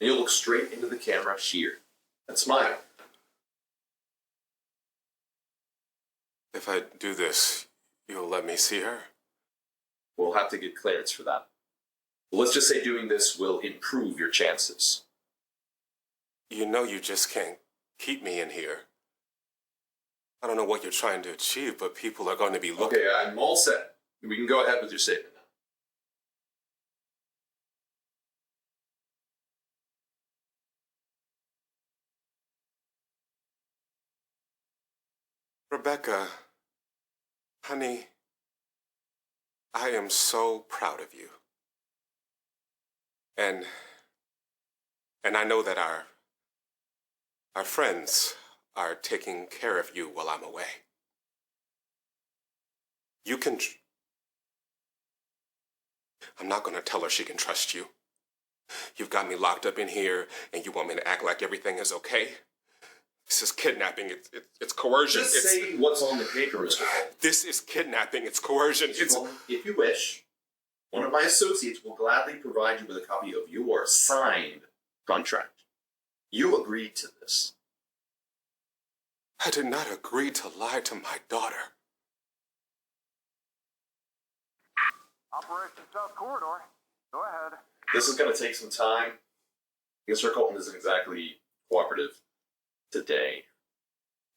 And you'll look straight into the camera here and smile. If I do this, you'll let me see her? We'll have to get clearance for that. But let's just say doing this will improve your chances. You know you just can't keep me in here. I don't know what you're trying to achieve, but people are going to be looking. Okay, I'm all set. We can go ahead with your statement now. Rebecca, honey, I am so proud of you. And I know that our friends are taking care of you while I'm away. You can... I'm not going to tell her she can trust you. You've got me locked up in here, and you want me to act like everything is okay? This is kidnapping. It's coercion. Just say what's on the paper, Mr. Cole. This is kidnapping. It's coercion. If you wish, one of my associates will gladly provide you with a copy of your signed contract. You agreed to this. I did not agree to lie to my daughter. Operation South Corridor. Go ahead. This is going to take some time. Mr. Colton isn't exactly cooperative today.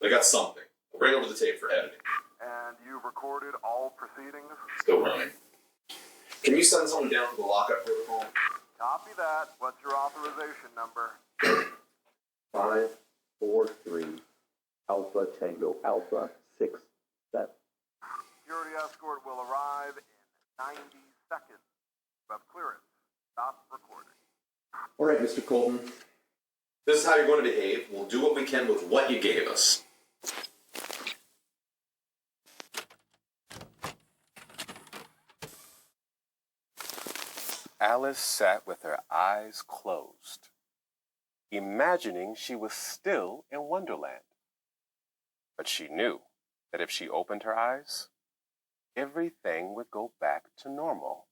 But I got something. I'll bring over the tape for editing. And you've recorded all proceedings? Still running. Can you send someone down to the lockup protocol? Copy that. What's your authorization number? 543 Alpha Tango Alpha 6 7. Security escort will arrive in 90 seconds. You have clearance. Stop recording. All right, Mr. Colton. This is how you're going to behave. We'll do what we can with what you gave us. Alice sat with her eyes closed, imagining she was still in Wonderland. But she knew that if she opened her eyes, everything would go back to normal.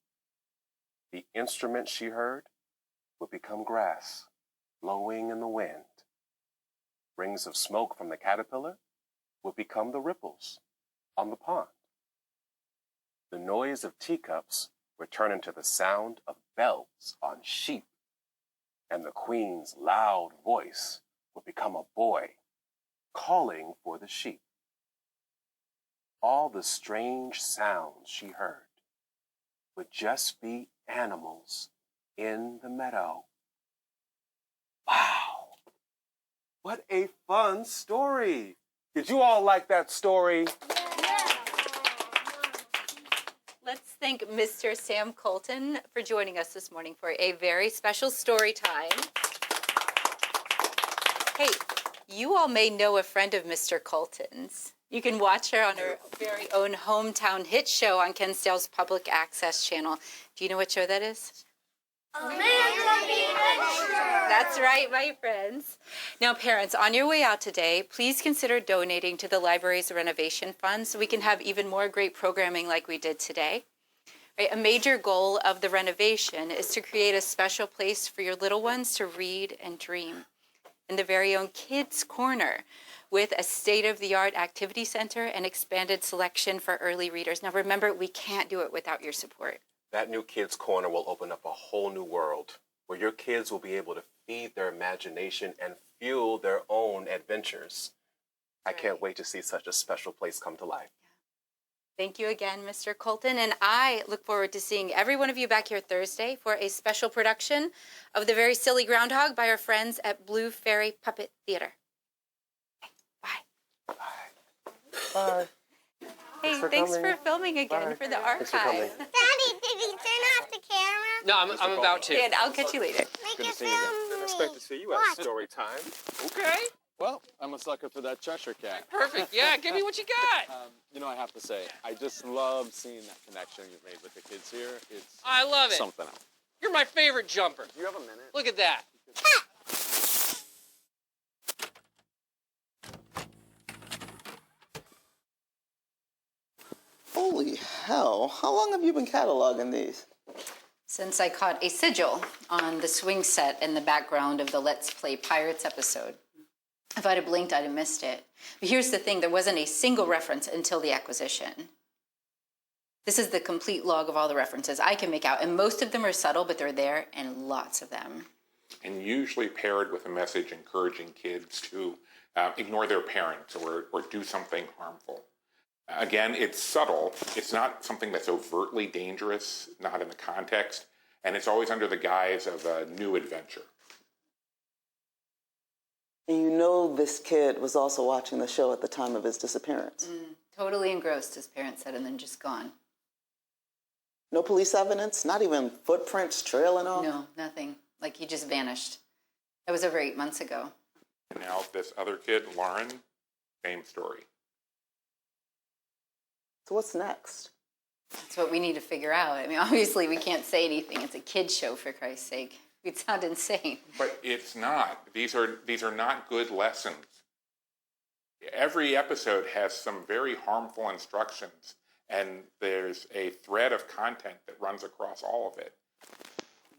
The instrument she heard would become grass, blowing in the wind. Rings of smoke from the caterpillar would become the ripples on the pond. The noise of teacups would turn into the sound of bells on sheep, and the queen's loud voice would become a boy calling for the sheep. All the strange sounds she heard would just be animals in the meadow. Wow! What a fun story! Did you all like that story? Let's thank Mr. Sam Colton for joining us this morning for a very special story time. Hey, you all may know a friend of Mr. Colton's. You can watch her on her very own hometown hit show on Kensdale's Public Access channel. Do you know what show that is? That's right, my friends. Now, parents, on your way out today, please consider donating to the library's renovation fund so we can have even more great programming like we did today. Right, a major goal of the renovation is to create a special place for your little ones to read and dream. In the very own Kids Corner, with a state-of-the-art activity center and expanded selection for early readers. Now, remember, we can't do it without your support. That new Kids Corner will open up a whole new world where your kids will be able to feed their imagination and fuel their own adventures. I can't wait to see such a special place come to life. Thank you again, Mr. Colton, and I look forward to seeing every one of you back here Thursday for a special production of The Very Silly Groundhog by our friends at Blue Fairy Puppet Theater. Okay, bye. Bye. Bye. Hey, thanks for filming again. Bye. For the Thanks for archive. coming. Daddy, did you turn off the camera? No, I'm about to. And I'll catch you later. Make Good it to see you again. film Didn't me. expect to see you What? at story time. Okay. Well, I'm a sucker for that Cheshire Cat. Perfect. Yeah, give me what you got. You know, I have to say, I just love seeing that connection you've made with the kids here. It's I love it. something else. You're my favorite jumper. Do you have a minute? Look at that. Holy hell, how long have you been cataloging these? Since I caught a sigil on the swing set in the background of the Let's Play Pirates episode. If I'd have blinked, I'd have missed it. But here's the thing, there wasn't a single reference until the acquisition. This is the complete log of all the references I can make out, and most of them are subtle, but they're there, and lots of them. And usually paired with a message encouraging kids to ignore their parents or do something harmful. Again, it's subtle. It's not something that's overtly dangerous, not in the context, and it's always under the guise of a new adventure. And you know this kid was also watching the show at the time of his disappearance. Totally engrossed, his parents said, and then just gone. No police evidence? Not even footprints trailing off? No, nothing. Like he just vanished. That was over 8 months ago. And now this other kid, Lauren, same story. So what's next? That's what we need to figure out. I mean, obviously we can't say anything. It's a kid's show, for Christ's sake. We'd sound insane. But it's not. These are not good lessons. Every episode has some very harmful instructions, and there's a thread of content that runs across all of it.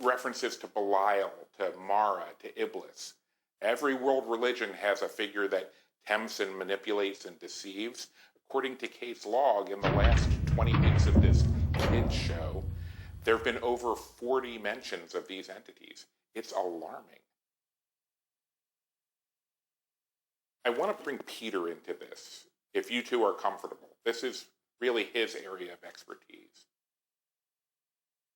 References to Belial, to Mara, to Iblis. Every world religion has a figure that tempts and manipulates and deceives. According to Kate's log, in the last 20 weeks of this kids show, there have been over 40 mentions of these entities. It's alarming. I want to bring Peter into this, if you two are comfortable. This is really his area of expertise.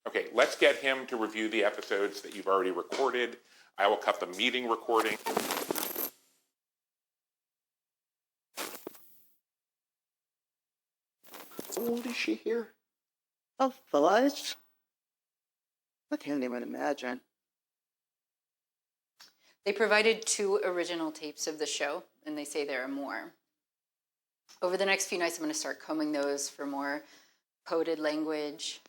Okay, let's get him to review the episodes that you've already recorded. I will cut the meeting recording. How old is she here? Oh, fudge. I can't even imagine. They provided 2 original tapes of the show, and they say there are more. Over the next few nights, I'm going to start combing those for more coded language.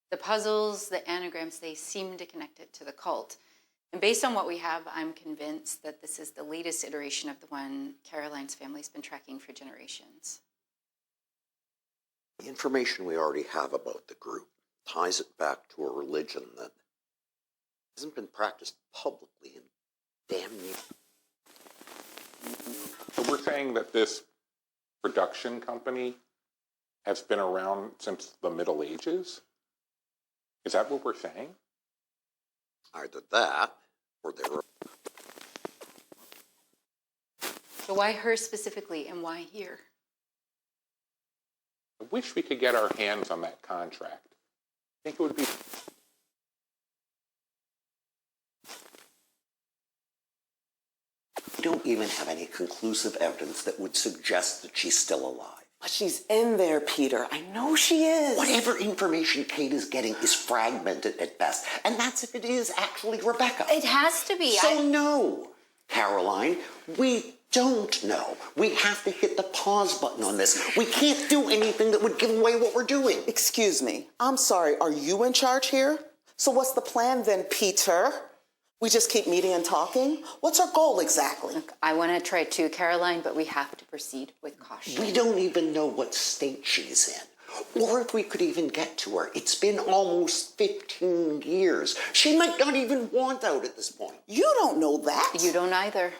The puzzles, the anagrams, they seem to connect it to the cult. And based on what we have, I'm convinced that this is the latest iteration of the one Caroline's family's been tracking for generations. The information we already have about the group ties it back to a religion that hasn't been practiced publicly in damn near. So we're saying that this production company has been around since the Middle Ages? Is that what we're saying? Either that, or they were. So why her specifically, and why here? I wish we could get our hands on that contract. I think it would be. We don't even have any conclusive evidence that would suggest that she's still alive. But she's in there, Peter. I know she is. Whatever information Kate is getting is fragmented at best. And that's if it is actually Rebecca. It has to be. So no, Caroline, we don't know. We have to hit the pause button on this. We can't do anything that would give away what we're doing. Excuse me. I'm sorry. Are you in charge here? So what's the plan then, Peter? We just keep meeting and talking? What's our goal exactly? Look, I want to try too, Caroline, but we have to proceed with caution. We don't even know what state she's in, or if we could even get to her. It's been almost 15 years. She might not even want out at this point. You don't know that. You don't either.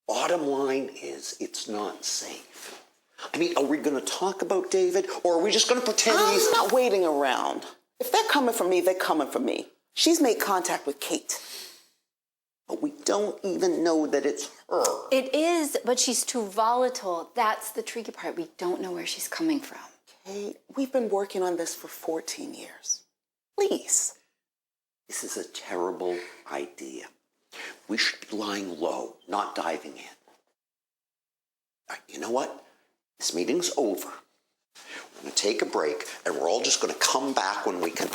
Bottom line is, it's not safe. I mean, are we going to talk about David, or are we just going to pretend he's... I'm not waiting around. If they're coming for me, they're coming for me. She's made contact with Kate. But we don't even know that it's her. It is, but she's too volatile. That's the tricky part. We don't know where she's coming from. Kate, we've been working on this for 14 years. Please. This is a terrible idea. We should be lying low, not diving in. All right, you know what? This meeting's over. We're going to take a break, and we're all just going to come back when we can.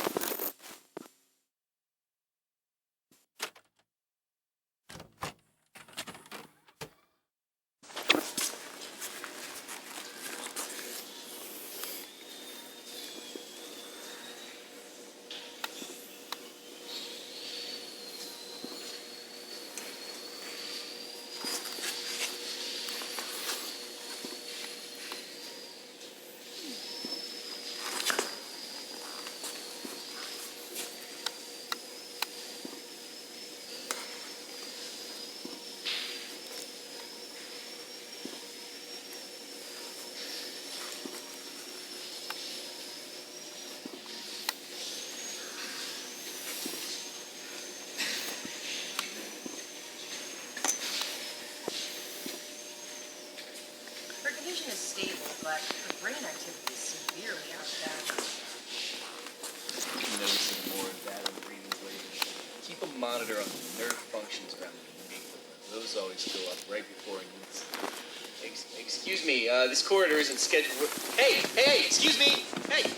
but her brain activity is severely out of balance. Noticing more of that on readings lately. Keep a monitor on the nerve functions around the amygdala. Those always go up right before a needs. Excuse me, this corridor isn't scheduled. Hey, excuse me! Hey!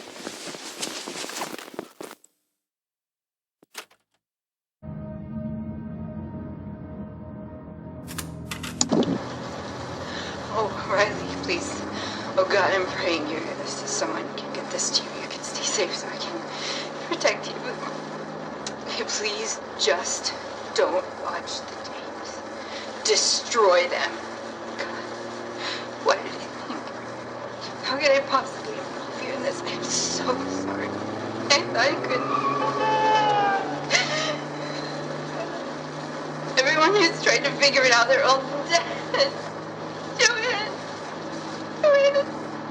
Oh, Riley, please. Oh, God, I'm praying you. Someone can get this to you. You can stay safe so I can protect you. Please just don't watch the tapes. Destroy them. God, what did you think? How could I possibly involve you in this? I'm so sorry. I thought I couldn't. Everyone who's tried to figure it out, they're all dead. Joanne is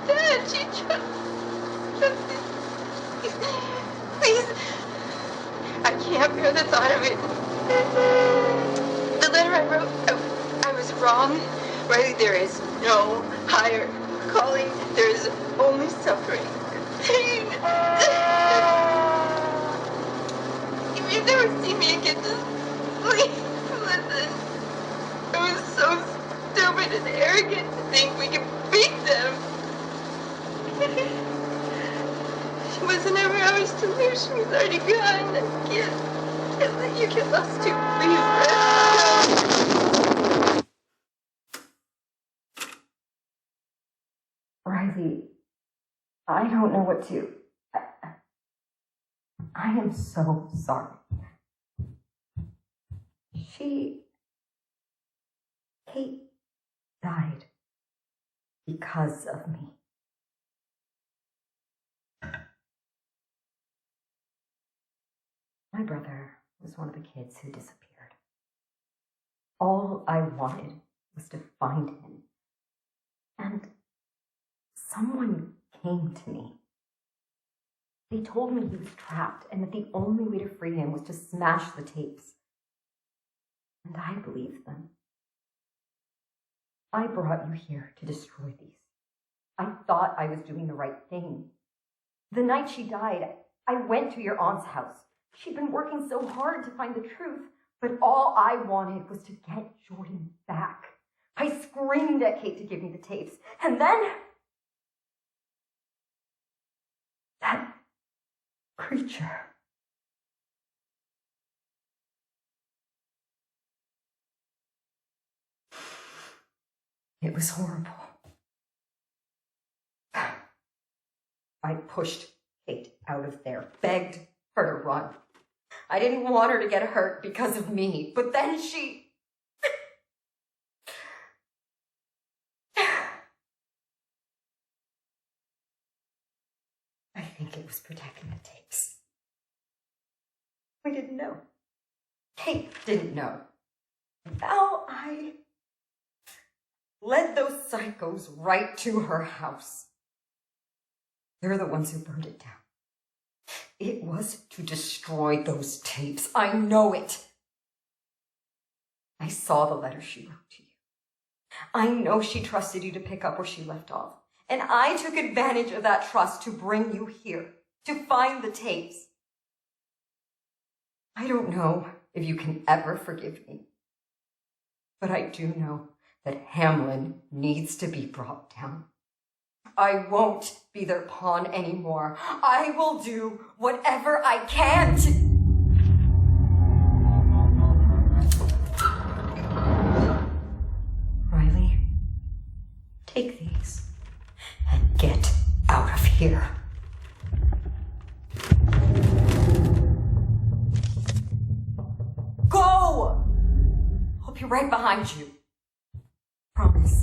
dead. She just... Please. I can't bear the thought of it. The letter I wrote, I was wrong. Riley, there is no higher calling. There is only suffering. Pain. If you've never seen me again, just please listen. I was so stupid and arrogant to think we could beat them. She wasn't ever ours to lose. She was already gone. I can't let you get lost too. Please let us go. Riley, I don't know what to. I am so sorry. Kate died because of me. My brother was one of the kids who disappeared. All I wanted was to find him. And someone came to me. They told me he was trapped and that the only way to free him was to smash the tapes. And I believed them. I brought you here to destroy these. I thought I was doing the right thing. The night she died, I went to your aunt's house. She'd been working so hard to find the truth, but all I wanted was to get Jordan back. I screamed at Kate to give me the tapes, and then that creature. It was horrible. I pushed Kate out of there, begged her to run. I didn't want her to get hurt because of me, but then she... I think it was protecting the tapes. We didn't know. Kate didn't know. Now I led those psychos right to her house. They're the ones who burned it down. It was to destroy those tapes. I know it. I saw the letter she wrote to you. I know she trusted you to pick up where she left off. And I took advantage of that trust to bring you here, to find the tapes. I don't know if you can ever forgive me, but I do know that Hamlin needs to be brought down. I won't be their pawn anymore. I will do whatever I can to... Riley, take these and get out of here. Go! I'll be right behind you. Promise.